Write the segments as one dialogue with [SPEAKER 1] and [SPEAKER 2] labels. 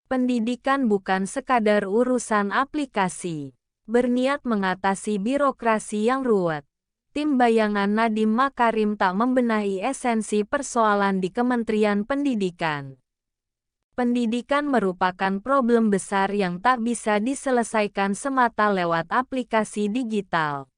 [SPEAKER 1] Pendidikan bukan sekadar urusan aplikasi. Berniat mengatasi birokrasi yang ruwet. Tim bayangan Nadiem Makarim tak membenahi esensi persoalan di Kementerian Pendidikan. Pendidikan merupakan problem besar yang tak bisa diselesaikan semata lewat aplikasi digital.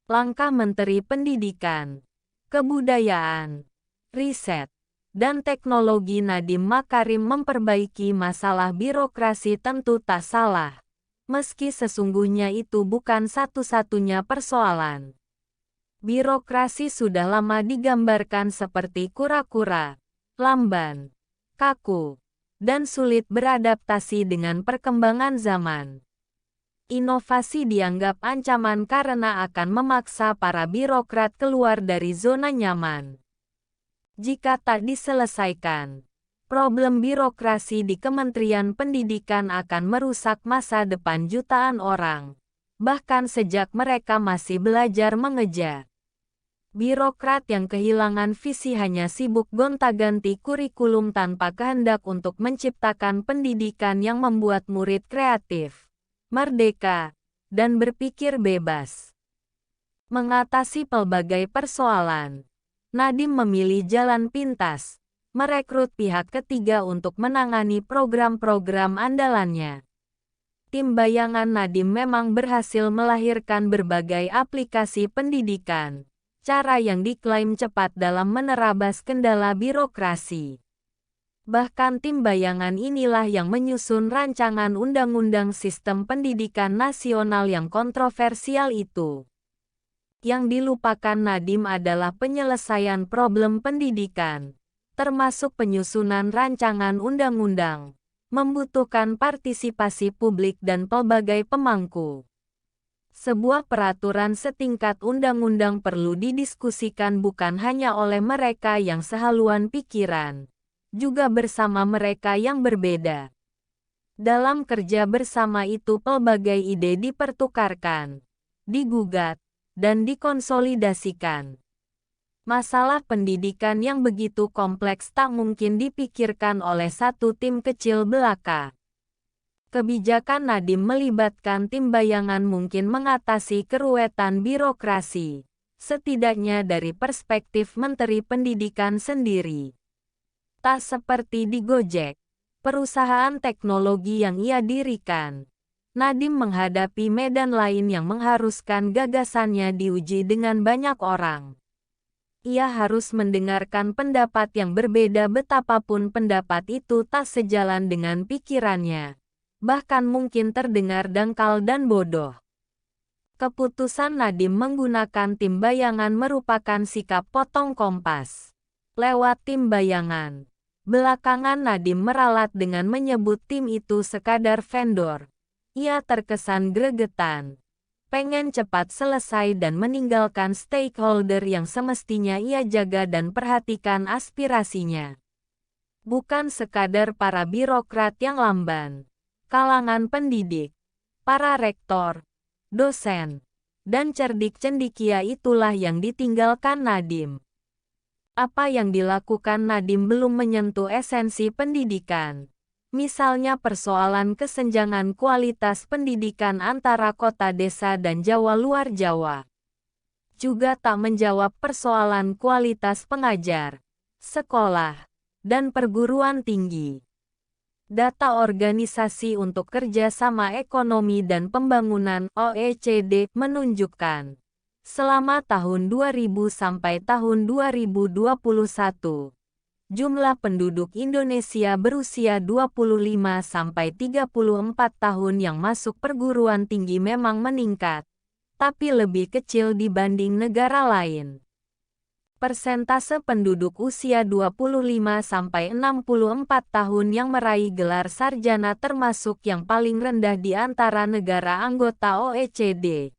[SPEAKER 1] Langkah Menteri Pendidikan, Kebudayaan, Riset, dan Teknologi Nadiem Makarim memperbaiki masalah birokrasi tentu tak salah, meski sesungguhnya itu bukan satu-satunya persoalan. Birokrasi sudah lama digambarkan seperti kura-kura, lamban, kaku, dan sulit beradaptasi dengan perkembangan zaman. Inovasi dianggap ancaman karena akan memaksa para birokrat keluar dari zona nyaman. Jika tak diselesaikan, problem birokrasi di Kementerian Pendidikan akan merusak masa depan jutaan orang, bahkan sejak mereka masih belajar mengejar. Birokrat yang kehilangan visi hanya sibuk gonta-ganti kurikulum tanpa kehendak untuk menciptakan pendidikan yang membuat murid kreatif, merdeka, dan berpikir bebas. Mengatasi pelbagai persoalan, Nadiem memilih jalan pintas, merekrut pihak ketiga untuk menangani program-program andalannya. Tim bayangan Nadiem memang berhasil melahirkan berbagai aplikasi pendidikan, cara yang diklaim cepat dalam menerabas kendala birokrasi. Bahkan tim bayangan inilah yang menyusun rancangan Undang-Undang Sistem Pendidikan Nasional yang kontroversial itu. Yang dilupakan Nadiem adalah penyelesaian problem pendidikan, termasuk penyusunan rancangan undang-undang, membutuhkan partisipasi publik dan pelbagai pemangku. Sebuah peraturan setingkat undang-undang perlu didiskusikan bukan hanya oleh mereka yang sehaluan pikiran, juga bersama mereka yang berbeda. Dalam kerja bersama itu pelbagai ide dipertukarkan, digugat, dan dikonsolidasikan. Masalah pendidikan yang begitu kompleks tak mungkin dipikirkan oleh satu tim kecil belaka. Kebijakan Nadiem melibatkan tim bayangan mungkin mengatasi keruwetan birokrasi, setidaknya dari perspektif Menteri Pendidikan sendiri. Tak seperti di Gojek, perusahaan teknologi yang ia dirikan, Nadiem menghadapi medan lain yang mengharuskan gagasannya diuji dengan banyak orang. Ia harus mendengarkan pendapat yang berbeda betapapun pendapat itu tak sejalan dengan pikirannya, bahkan mungkin terdengar dangkal dan bodoh. Keputusan Nadiem menggunakan tim bayangan merupakan sikap potong kompas. Lewat tim bayangan, belakangan Nadiem meralat dengan menyebut tim itu sekadar vendor. Ia terkesan gregetan, pengen cepat selesai dan meninggalkan stakeholder yang semestinya ia jaga dan perhatikan aspirasinya. Bukan sekadar para birokrat yang lamban, kalangan pendidik, para rektor, dosen, dan cerdik cendekia itulah yang ditinggalkan Nadiem. Apa yang dilakukan Nadiem belum menyentuh esensi pendidikan. Misalnya persoalan kesenjangan kualitas pendidikan antara kota desa dan Jawa luar Jawa. Juga tak menjawab persoalan kualitas pengajar, sekolah, dan perguruan tinggi. Data Organisasi untuk Kerjasama Ekonomi dan Pembangunan (OECD) menunjukkan, selama tahun 2000 sampai tahun 2021, jumlah penduduk Indonesia berusia 25-34 tahun yang masuk perguruan tinggi memang meningkat, tapi lebih kecil dibanding negara lain. Persentase penduduk usia 25-64 tahun yang meraih gelar sarjana termasuk yang paling rendah di antara negara anggota OECD.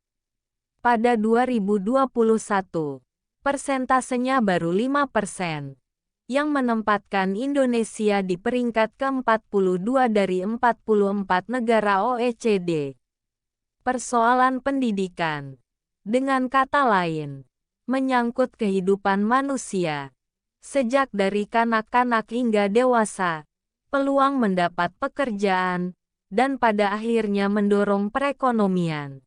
[SPEAKER 1] Pada 2021, persentasenya baru 5%. Yang menempatkan Indonesia di peringkat ke-42 dari 44 negara OECD. Persoalan pendidikan, dengan kata lain, menyangkut kehidupan manusia, sejak dari kanak-kanak hingga dewasa. peluang mendapat pekerjaan, dan pada akhirnya mendorong perekonomian.